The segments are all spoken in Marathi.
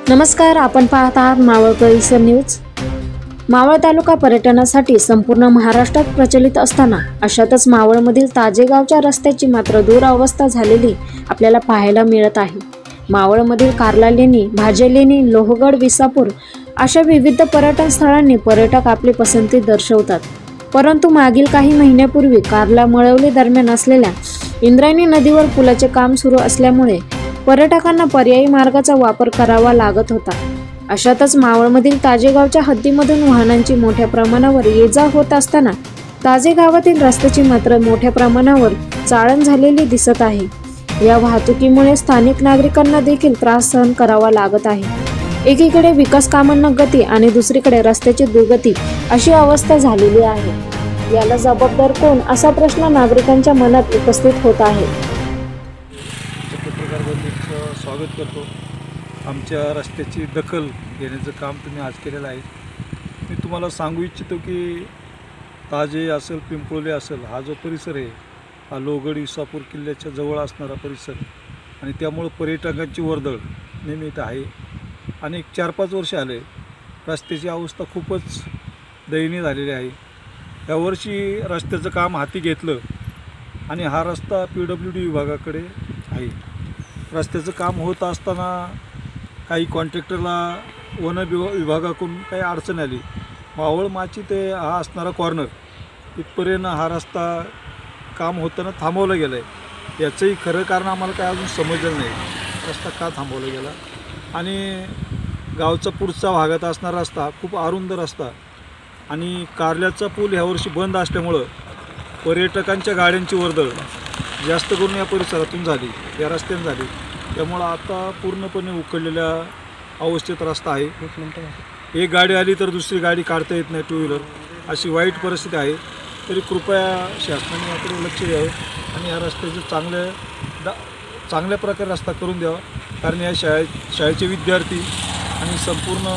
नमस्कार, आपण पाहत आहात मावळ परिसर न्यूज। मावळ तालुका पर्यटनासाठी संपूर्ण महाराष्ट्रात प्रचलित असताना अशातच मावळमधील ताजेगावच्या रस्त्याची मात्र दुरावस्था झालेली आपल्याला पाहायला मिळत आहे। मावळमधील कार्ला लेणी, भाजे लेणी, लोहगड, विसापूर अशा विविध पर्यटन स्थळांनी पर्यटक आपली पसंती दर्शवतात। परंतु मागील काही महिन्यापूर्वी कार्ला मळवली दरम्यान असलेल्या इंद्रायणी नदीवर पुलाचे काम सुरू असल्यामुळे पर्यटकांना पर्यायी मार्गाचा वापर करावा लागत होता। अशातच मावळमधील ताजेगावच्या हद्दीमधून वाहनांची मोठ्या प्रमाणावर ये-जा होत असताना ताजेगावातील रस्त्याची मात्र मोठ्या प्रमाणावर चाळण झालेली दिसत आहे। या वाहतुकीमुळे स्थानिक नागरिकांना देखील त्रास सहन करावा लागत आहे। एकीकडे विकास कामांना गती आणि दुसरीकडे रस्त्याची दुर्गती अशी अवस्था झालेली आहे। याला जबाबदार कोण असा प्रश्न नागरिकांच्या मनात उपस्थित होत आहे। स्वागत करतो। आमच्या रस्त्याची दखल घेण्याचं काम तुम्ही आज केलेलं आहे। मी तुम्हाला सांगू इच्छितो की ताजे असेल, पिंपळोली असेल, हा जो परिसर आहे हा लोहगड विसापूर किल्ल्याच्या जवळ असणारा परिसर आणि त्यामुळे पर्यटकांची वर्दळ नेहमी इथं आहे। आणि 4-5 वर्ष आले रस्त्याची अवस्था खूपच दयनीय झालेली आहे। यावर्षी रस्त्याचं काम हाती घेतलं आणि हा रस्ता PWD विभागाकडे आहे। रस्त्याचं काम होत असताना काही कॉन्ट्रॅक्टरला वन विभागाकडून काही अडचण आली। मावळ माची ते हा असणारा कॉर्नर इथपर्यंत हा रस्ता काम होताना थांबवला गेला आहे। याचंही खरं कारण आम्हाला काय अजून समजलं नाही, रस्ता का थांबवला गेला। आणि गावचा पुढचा भागात असणारा रस्ता खूप अरुंद रस्ता आणि कारल्याचा पूल ह्यावर्षी बंद असल्यामुळं पर्यटकांच्या गाड्यांची वर्दळ जास्त करून या परिसरातून झाली, या रस्त्याने झाली। त्यामुळं आता पूर्णपणे उकडलेल्या अवस्थेत रस्ता आहे। एक गाडी आली तर दुसरी गाडी काढता येत नाही, 2 व्हीलर, अशी वाईट परिस्थिती आहे। तरी कृपया शासनाने याकडे लक्ष द्यावं आणि या रस्त्याचं चांगल्या प्रकारे रस्ता करून द्यावा। कारण या शाळेचे विद्यार्थी आणि संपूर्ण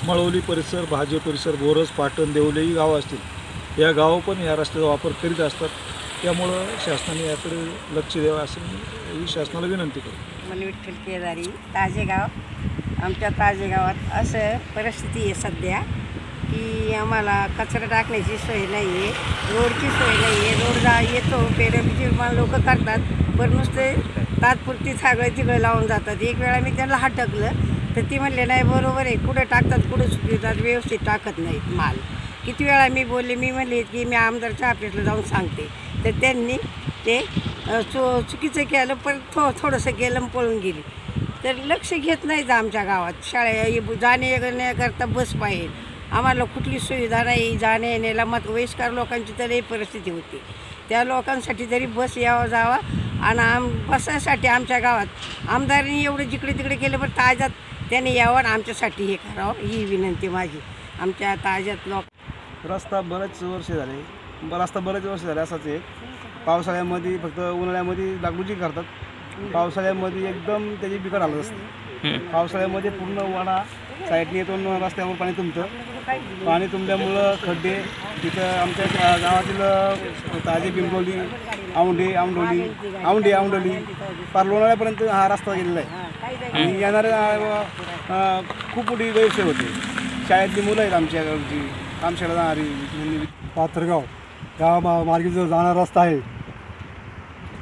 मळवली परिसर, भाजे परिसर, बोरस, पाटण, देवले ही गावं असतील, या गावं पण या रस्त्याचा वापर करीत असतात। त्यामुळं शासनाने याकडे लक्ष द्यावं असं मी शासनाला विनंती करतो। मला विठ्ठल केदारी, ताजेगाव। आमच्या ताजेगावात असं परिस्थिती आहे सध्या की आम्हाला कचरा टाकण्याची सोय नाही आहे, रोडची सोय नाही आहे। रोड येतो पेरवीची लोक करतात, पण नुसते तात्पुरती सगळं तिकडे लावून जातात। एक वेळा मी त्यांना हटकलं तर ती म्हणले नाही बरोबर आहे, कुठं टाकतात कुठं चुकतात, व्यवस्थित टाकत नाहीत माल। किती वेळा मी बोलले, मी म्हणले की मी आमदारच्या ऑफिसला जाऊन सांगते, तर त्यांनी ते चुकीचं केलं, पण थोडंसं केलं पळून गेली। तर लक्ष घेत नाहीत आमच्या गावात। शाळा जाणे येण्याकरता बस पाहिजे, आम्हाला कुठली सुविधा नाही जाण्या येण्याला। मग वयस्कर लोकांची तरी परिस्थिती होती, त्या लोकांसाठी तरी बस यावं जावा आणि बसायसाठी आमच्या गावात आमदारांनी एवढं जिकडे तिकडे केलं, पण ताज्यात त्याने यावं आणि आमच्यासाठी हे करावं ही विनंती माझी। आमच्या ताज्यात रस्ता बरेच वर्ष झाले असाच आहे। पावसाळ्यामध्ये फक्त उन्हाळ्यामध्ये डागडुजी करतात, पावसाळ्यामध्ये एकदम त्याची बिकट हालत असते। पावसाळ्यामध्ये पूर्ण वाडा साईडने येतो, रस्त्यावर पाणी तुंबतं। पाणी तुंबल्यामुळं खड्डे तिथं आमच्या गावातील ताजे, पिंपळोली, औंढोली पार लोणावळ्यापर्यंत हा रस्ता गेलेला आहे। आणि येणाऱ्या खूप मोठी गैरसोय होते। शाळेतली मुलं आहेत आमच्या गावची, कामशाळा जाणारी। पाथरगाव या मार्गे जो जाणारा रस्ता आहे,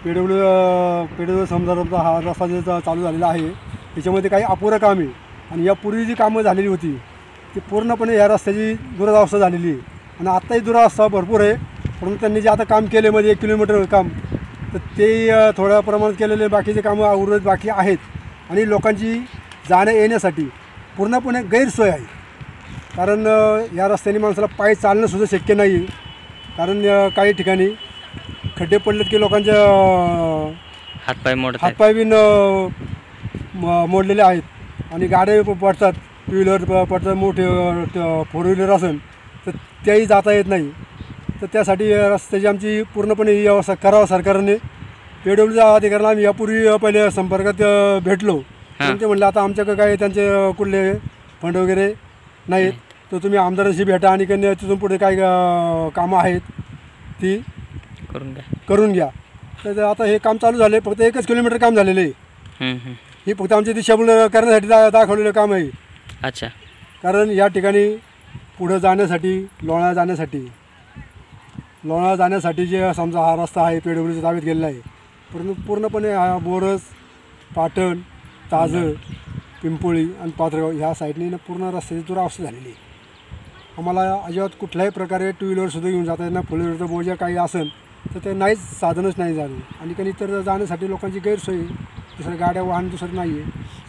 पेडवळ समजा हा रस्ता जो चालू झालेला आहे, त्याच्यामध्ये काही अपुरं काम आहे। आणि यापूर्वी जी कामं झालेली होती ती पूर्णपणे या रस्त्याची दुरावस्था झालेली आहे। आणि आत्ताही दुरावस्था भरपूर आहे, परंतु त्यांनी जे आता काम केले मध्ये 1 किलोमीटर काम, तर ते थोड्या प्रमाणात केलेले बाकीचे कामं उर्वरित बाकी आहेत। आणि लोकांची जाण्या येण्यासाठी पूर्णपणे गैरसोय आहे। कारण या रस्त्याने माणसाला पायी चालणंसुद्धा शक्य नाही, कारण काही ठिकाणी खड्डे पडलेत की लोकांच्या हातपाय बी मोडलेले आहेत आणि गाड्या पडतात, 2 व्हीलर पडतात, मोठे 4 व्हीलर असेल तर त्याही जाता येत नाही। तर त्यासाठी रस्त्याची आमची पूर्णपणे ही व्यवस्था करावं सरकारने। PWDच्या अधिकाऱ्यांना आम्ही यापूर्वी पहिले संपर्कात भेटलो, ते म्हणलं आता आमच्याकडे काय त्यांचे कुठले फंड वगैरे नाहीत, तर तुम्ही आमदारांशी भेटा आणि तिथून पुढे काय कामं आहेत ती करून घ्या। तर आता हे काम चालू झाले, फक्त 1 किलोमीटर काम झालेलं आहे। ही फक्त आमची दिशाभूल करण्यासाठी दाखवलेलं काम आहे. अच्छा. कारण या ठिकाणी पुढं जाण्यासाठी लोणाळा जाण्यासाठी जे समजा हा रस्ता आहे PWDच्या ताब्यात गेलेला आहे, परंतु पूर्णपणे हा बोरस, पाटण, ताजं, पिंपोळी आणि पात्रगाव ह्या साईडने पूर्ण रस्त्याची दुरावस्था झालेली आहे. आम्हाला अजिबात कुठल्याही प्रकारे 2 व्हीलरसुद्धा घेऊन जाता येणार, 4 व्हीलरचं बोजा काही असेल तर ते नाहीच, साधनच नाही झालं. आणि काही इतर जाण्यासाठी लोकांची गैरसोय, दुसऱ्या गाड्या वाहन दुसरं नाही आहे.